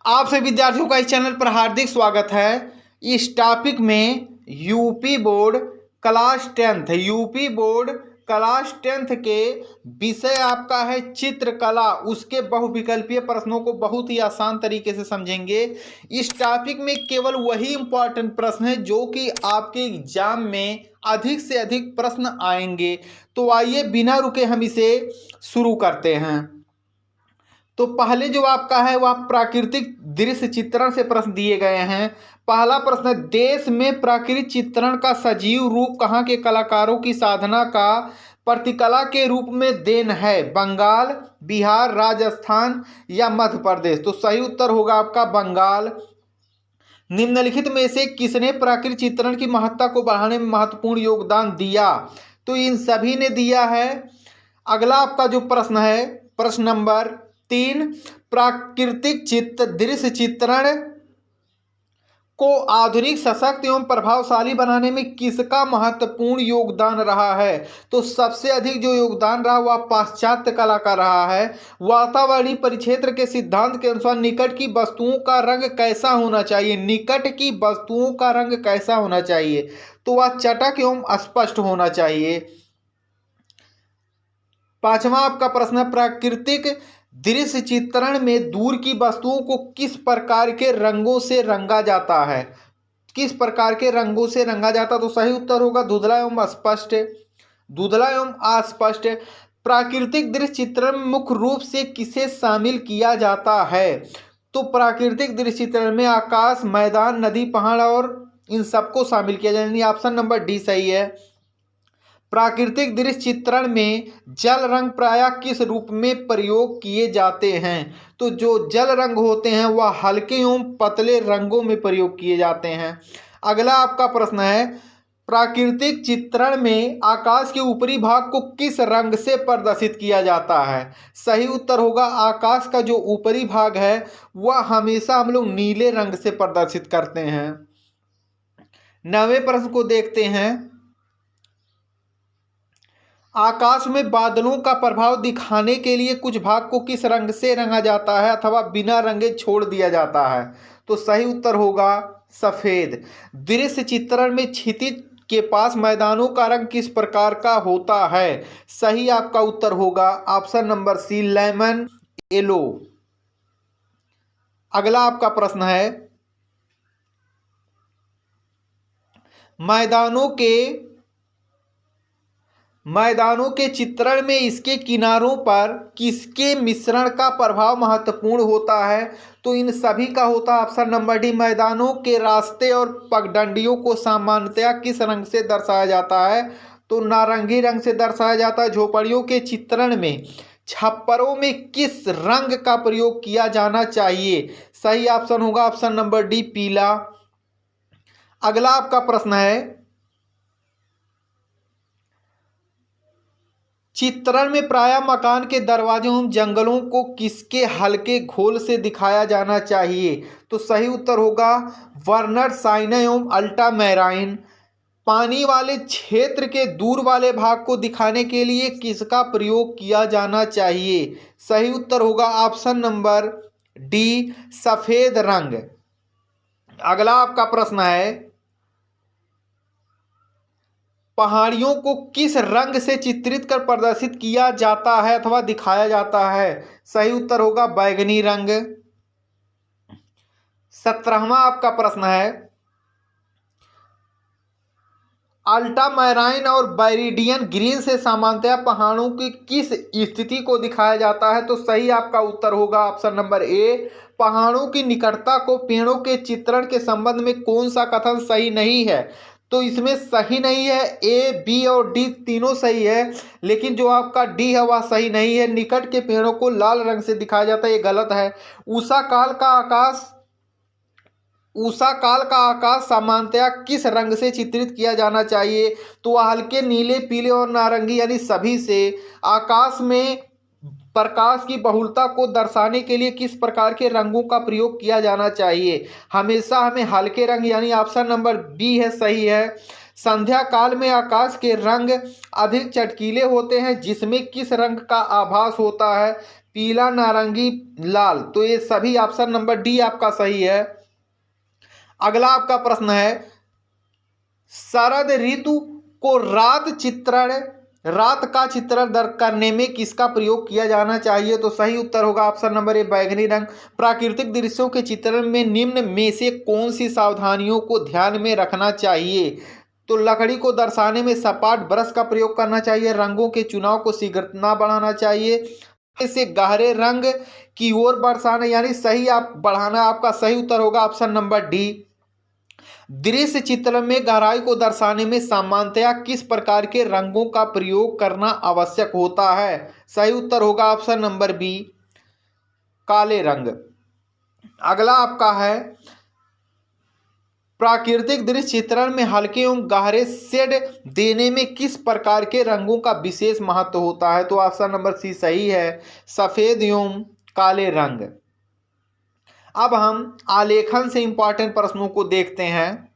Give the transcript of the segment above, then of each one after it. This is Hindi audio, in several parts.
आप सभी विद्यार्थियों का इस चैनल पर हार्दिक स्वागत है। इस टॉपिक में यूपी बोर्ड क्लास टेंथ के विषय आपका है चित्रकला, उसके बहुविकल्पीय प्रश्नों को बहुत ही आसान तरीके से समझेंगे। इस टॉपिक में केवल वही इंपॉर्टेंट प्रश्न है जो कि आपके एग्जाम में अधिक से अधिक प्रश्न आएंगे। तो आइए बिना रुके हम इसे शुरू करते हैं। तो पहले जो आपका है वह प्राकृतिक दृश्य चित्रण से प्रश्न दिए गए हैं। पहला प्रश्न, देश में प्राकृतिक चित्रण का सजीव रूप कहाँ के कलाकारों की साधना का प्रतिकला के रूप में देन है? बंगाल, बिहार, राजस्थान या मध्य प्रदेश? तो सही उत्तर होगा आपका बंगाल। निम्नलिखित में से किसने प्राकृतिक चित्रण की महत्ता को बढ़ाने में महत्वपूर्ण योगदान दिया? तो इन सभी ने दिया है। अगला आपका जो प्रश्न है, प्रश्न नंबर 3, प्राकृतिक दृश्य चित्रण को आधुनिक, सशक्त एवं प्रभावशाली बनाने में किसका महत्वपूर्ण योगदान रहा है? तो सबसे अधिक जो योगदान रहा वह पाश्चात्य कला का रहा है। वातावरणीय परिक्षेत्र के सिद्धांत के अनुसार निकट की वस्तुओं का रंग कैसा होना चाहिए? निकट की वस्तुओं का रंग कैसा होना चाहिए? तो वह चटक एवं स्पष्ट होना चाहिए। पांचवा आपका प्रश्न, प्राकृतिक दृश्य चित्रण में दूर की वस्तुओं को किस प्रकार के रंगों से रंगा जाता है? किस प्रकार के रंगों से रंगा जाता है? तो सही उत्तर होगा धुंधला एवं अस्पष्ट। धुंधला एवं अस्पष्ट। प्राकृतिक दृश्य चित्रण में मुख्य रूप से किसे शामिल किया जाता है? तो प्राकृतिक दृश्य चित्रण में आकाश, मैदान, नदी, पहाड़ और इन सबको शामिल किया जाए, यानी ऑप्शन नंबर डी सही है। प्राकृतिक दृश्य चित्रण में जल रंग प्रायः किस रूप में प्रयोग किए जाते हैं? तो जो जल रंग होते हैं वह हल्के एवं पतले रंगों में प्रयोग किए जाते हैं। अगला आपका प्रश्न है, प्राकृतिक चित्रण में आकाश के ऊपरी भाग को किस रंग से प्रदर्शित किया जाता है? सही उत्तर होगा आकाश का जो ऊपरी भाग है वह हमेशा हम लोग नीले रंग से प्रदर्शित करते हैं। 9वें प्रश्न को देखते हैं। आकाश में बादलों का प्रभाव दिखाने के लिए कुछ भाग को किस रंग से रंगा जाता है अथवा बिना रंगे छोड़ दिया जाता है? तो सही उत्तर होगा सफेद। दृश्य चित्रण में क्षितिज के पास मैदानों का रंग किस प्रकार का होता है? सही आपका उत्तर होगा option number C, lemon yellow. अगला आपका प्रश्न है, मैदानों के चित्रण में इसके किनारों पर किसके मिश्रण का प्रभाव महत्वपूर्ण होता है? तो इन सभी का होता है ऑप्शन नंबर डी, मैदानों के रास्ते और पगडंडियों को सामान्यतया किस रंग से दर्शाया जाता है? तो नारंगी रंग से दर्शाया जाता है। झोपड़ियों के चित्रण में छप्परों में किस रंग का प्रयोग किया जाना चाहिए? सही ऑप्शन होगा ऑप्शन नंबर डी, पीला। अगला आपका प्रश्न है, चित्रण में प्रायः मकान के दरवाजों एवं जंगलों को किसके हल्के घोल से दिखाया जाना चाहिए? तो सही उत्तर होगा वर्नर साइना एवं अल्ट्रामैराइन। पानी वाले क्षेत्र के दूर वाले भाग को दिखाने के लिए किसका प्रयोग किया जाना चाहिए? सही उत्तर होगा ऑप्शन नंबर डी, सफेद रंग। अगला आपका प्रश्न है, पहाड़ियों को किस रंग से चित्रित कर प्रदर्शित किया जाता है अथवा दिखाया जाता है? सही उत्तर होगा बैंगनी रंग। 17वां आपका प्रश्न है, अल्ट्रामैराइन और बैरिडियन ग्रीन से सामान्यतया पहाड़ों की किस स्थिति को दिखाया जाता है? तो सही आपका उत्तर होगा ऑप्शन नंबर ए, पहाड़ों की निकटता को पेड़ों के चित्रण के संबंध में कौन सा कथन सही नहीं है? तो इसमें सही नहीं है, ए, बी और डी तीनों सही है, लेकिन जो आपका डी है वह सही नहीं है। निकट के पेड़ों को लाल रंग से दिखाया जाता है, ये गलत है। उषा काल का आकाश सामान्यतया किस रंग से चित्रित किया जाना चाहिए? तो वह हल्के नीले, पीले और नारंगी यानी सभी से। आकाश में प्रकाश की बहुलता को दर्शाने के लिए किस प्रकार के रंगों का प्रयोग किया जाना चाहिए? हमेशा हमें हल्के रंग, यानी ऑप्शन नंबर बी है सही है। संध्या काल में आकाश के रंग अधिक चटकीले होते हैं, जिसमें किस रंग का आभास होता है? पीला, नारंगी, लाल, तो ये सभी ऑप्शन नंबर डी आपका सही है। अगला आपका प्रश्न है, शरद ऋतु को रात का चित्रण करने में किसका प्रयोग किया जाना चाहिए? तो सही उत्तर होगा ऑप्शन नंबर ए, बैगनी रंग। प्राकृतिक दृश्यों के चित्रण में निम्न में से कौन सी सावधानियों को ध्यान में रखना चाहिए? तो लकड़ी को दर्शाने में सपाट ब्रश का प्रयोग करना चाहिए, रंगों के चुनाव को शीघ्र ना बढ़ाना चाहिए, से गहरे रंग की ओर बरसाना यानी सही आप बढ़ाना। आपका सही उत्तर होगा ऑप्शन नंबर डी। दृश्य चित्र में गहराई को दर्शाने में सामान्यतया किस प्रकार के रंगों का प्रयोग करना आवश्यक होता है? सही उत्तर होगा ऑप्शन नंबर बी, काले रंग। अगला आपका है, प्राकृतिक दृश्य चित्रण में हल्के एवं गहरे शेड देने में किस प्रकार के रंगों का विशेष महत्व होता है? तो ऑप्शन नंबर सी सही है, सफेद एवं काले रंग। अब हम आलेखन से इंपॉर्टेंट प्रश्नों को देखते हैं।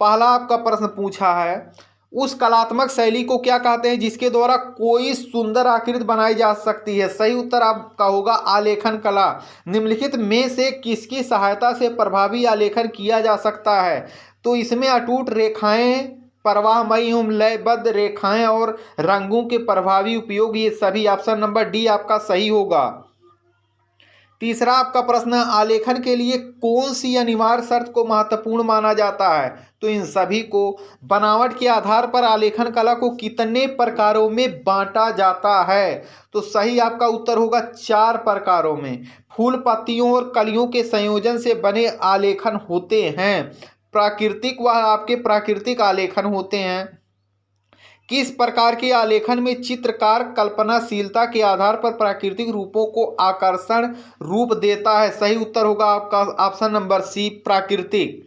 पहला आपका प्रश्न पूछा है, उस कलात्मक शैली को क्या कहते हैं जिसके द्वारा कोई सुंदर आकृति बनाई जा सकती है? सही उत्तर आपका होगा आलेखन कला। निम्नलिखित में से किसकी सहायता से प्रभावी आलेखन किया जा सकता है? तो इसमें अटूट रेखाएं, प्रवाहमयी एवं लयबद्ध रेखाएं और रंगों के प्रभावी उपयोग, ये सभी ऑप्शन नंबर डी आपका सही होगा। तीसरा आपका प्रश्न, आलेखन के लिए कौन सी अनिवार्य शर्त को महत्वपूर्ण माना जाता है? तो इन सभी को। बनावट के आधार पर आलेखन कला को कितने प्रकारों में बांटा जाता है? तो सही आपका उत्तर होगा 4 प्रकारों में। फूल, पत्तियों और कलियों के संयोजन से बने आलेखन होते हैं, प्राकृतिक व आपके प्राकृतिक आलेखन होते हैं। किस प्रकार के आलेखन में चित्रकार कल्पनाशीलता के आधार पर प्राकृतिक रूपों को आकर्षण रूप देता है? सही उत्तर होगा आपका ऑप्शन नंबर सी, प्राकृतिक।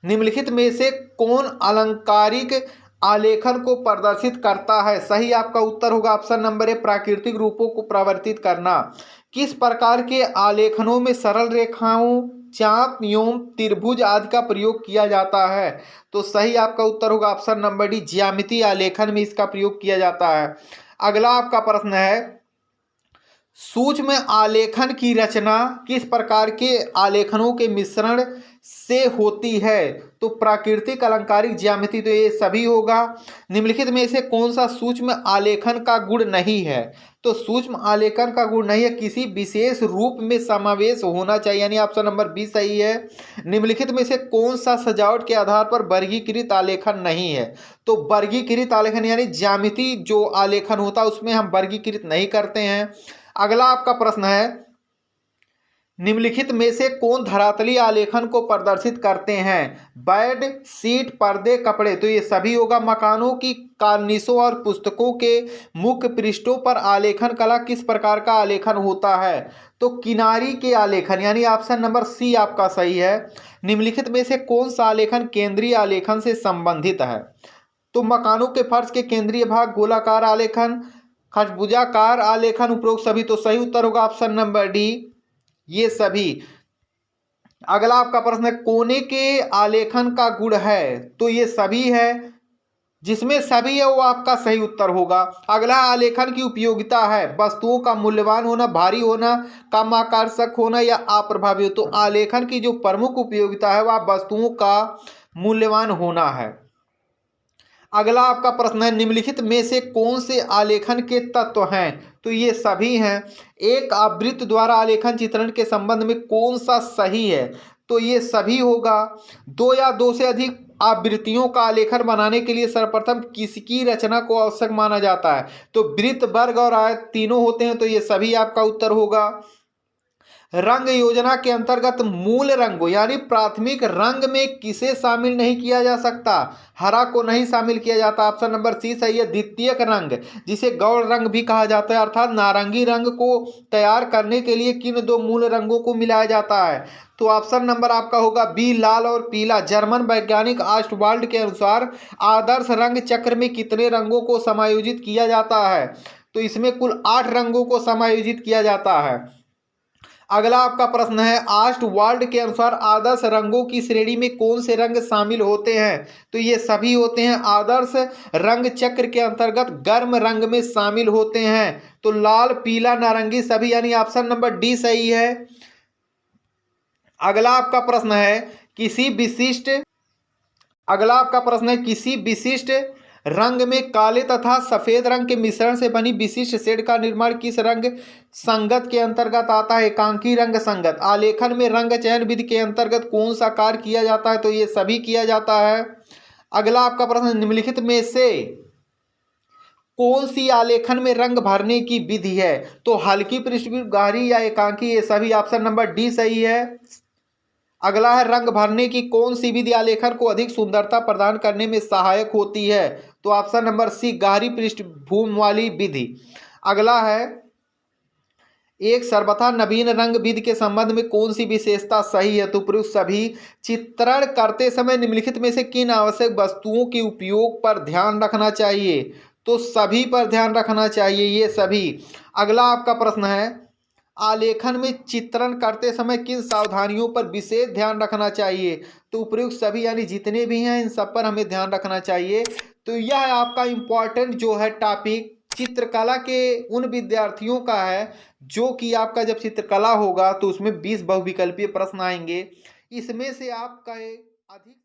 निम्नलिखित में से कौन अलंकारिक आलेखन को प्रदर्शित करता है? सही आपका उत्तर होगा ऑप्शन नंबर ए, प्राकृतिक रूपों को प्रवर्तित करना। किस प्रकार के आलेखनों में सरल रेखाओं, चाप एवं त्रिभुज आदि का प्रयोग किया जाता है? तो सही आपका उत्तर होगा ऑप्शन नंबर डी, ज्यामितीय आलेखन में इसका प्रयोग किया जाता है। अगला आपका प्रश्न है, सूक्ष्म आलेखन की रचना किस प्रकार के आलेखनों के मिश्रण से होती है? तो प्राकृतिक, अलंकारिक, ज्यामिति, तो ये सभी होगा। निम्नलिखित में से कौन सा सूक्ष्म आलेखन का गुण नहीं है? तो सूक्ष्म आलेखन का गुण नहीं है, किसी विशेष रूप में समावेश होना चाहिए, यानी ऑप्शन नंबर बी सही है। निम्नलिखित में से कौन सा सजावट के आधार पर वर्गीकृत आलेखन नहीं है? तो वर्गीकृत आलेखन यानी ज्यामिति जो आलेखन होता है उसमें हम वर्गीकृत नहीं करते हैं। अगला आपका प्रश्न है, निम्नलिखित में से कौन धरातलीय आलेखन को प्रदर्शित करते हैं? बेड शीट, पर्दे, कपड़े, तो ये सभी होगा। मकानों की कार्निशों और पुस्तकों के मुख्य पृष्ठों पर आलेखन कला किस प्रकार का आलेखन होता है? तो किनारी के आलेखन, यानी ऑप्शन नंबर सी आपका सही है। निम्नलिखित में से कौन सा आलेखन केंद्रीय आलेखन से संबंधित है? तो मकानों के फर्श के केंद्रीय भाग, गोलाकार आलेखन, खरबूजाकार आलेखन, उपरोक्त सभी, तो सही उत्तर होगा ऑप्शन नंबर डी, ये सभी। अगला आपका प्रश्न है, कोने के आलेखन का गुण है? तो ये सभी है, जिसमें सभी है वो आपका सही उत्तर होगा। अगला आलेखन की उपयोगिता है, वस्तुओं का मूल्यवान होना, भारी होना, कम आकर्षक होना या अप्रभावी हो। तो आलेखन की जो प्रमुख उपयोगिता है वह वस्तुओं का मूल्यवान होना है। अगला आपका प्रश्न है, निम्नलिखित में से कौन से आलेखन के तत्व हैं? तो ये सभी हैं। एक आवृत्त द्वारा आलेखन चित्रण के संबंध में कौन सा सही है? तो ये सभी होगा। 2 या 2 से अधिक आवृत्तियों का आलेखन बनाने के लिए सर्वप्रथम किसकी रचना को आवश्यक माना जाता है? तो वृत्त, वर्ग और आयत तीनों होते हैं, तो ये सभी आपका उत्तर होगा। रंग योजना के अंतर्गत मूल रंगों यानी प्राथमिक रंग में किसे शामिल नहीं किया जा सकता? हरा को नहीं शामिल किया जाता, ऑप्शन नंबर सी सही है। द्वितीयक रंग जिसे गौण रंग भी कहा जाता है, अर्थात नारंगी रंग को तैयार करने के लिए किन 2 मूल रंगों को मिलाया जाता है? तो ऑप्शन नंबर आपका होगा बी, लाल और पीला। जर्मन वैज्ञानिक ऑस्टवाल्ड के अनुसार आदर्श रंग चक्र में कितने रंगों को समायोजित किया जाता है? तो इसमें कुल 8 रंगों को समायोजित किया जाता है। अगला आपका प्रश्न है, ऑस्टवाल्ड के अनुसार आदर्श रंगों की श्रेणी में कौन से रंग शामिल होते हैं? तो ये सभी होते हैं आदर्श रंग चक्र के अंतर्गत गर्म रंग में शामिल होते हैं। तो लाल, पीला, नारंगी सभी, यानी ऑप्शन नंबर डी सही है। अगला आपका प्रश्न है, किसी विशिष्ट रंग में काले तथा सफेद रंग के मिश्रण से बनी विशिष्ट शेड का निर्माण किस रंग संगत के अंतर्गत आता है? एकांकी रंग संगत। आलेखन में रंग चयन विधि के अंतर्गत कौन सा कार्य किया जाता है? तो ये सभी किया जाता है। अगला आपका प्रश्न, निम्नलिखित में से कौन सी आलेखन में रंग भरने की विधि है? तो हल्की पृष्ठभूमि, गहरी या एकांकी, ये सभी ऑप्शन नंबर डी सही है। अगला है, रंग भरने की कौन सी विधि आलेखन को अधिक सुंदरता प्रदान करने में सहायक होती है? तो ऑप्शन नंबर सी, गहरी पृष्ठभूमि वाली विधि। अगला है, एक सर्वथा नवीन रंग विधि के संबंध में कौन सी विशेषता सही है? तो प्रयुक्त सभी चित्रण करते समय निम्नलिखित में से किन आवश्यक वस्तुओं के उपयोग पर ध्यान रखना चाहिए? तो सभी पर ध्यान रखना चाहिए, ये सभी। अगला आपका प्रश्न है, आलेखन में चित्रण करते समय किन सावधानियों पर विशेष ध्यान रखना चाहिए? तो उपयुक्त सभी, यानी जितने भी हैं इन सब पर हमें ध्यान रखना चाहिए। तो यह आपका इम्पॉर्टेंट जो है टॉपिक चित्रकला के उन विद्यार्थियों का है जो कि आपका जब चित्रकला होगा तो उसमें 20 बहुविकल्पीय प्रश्न आएंगे। इसमें से आपका अधिक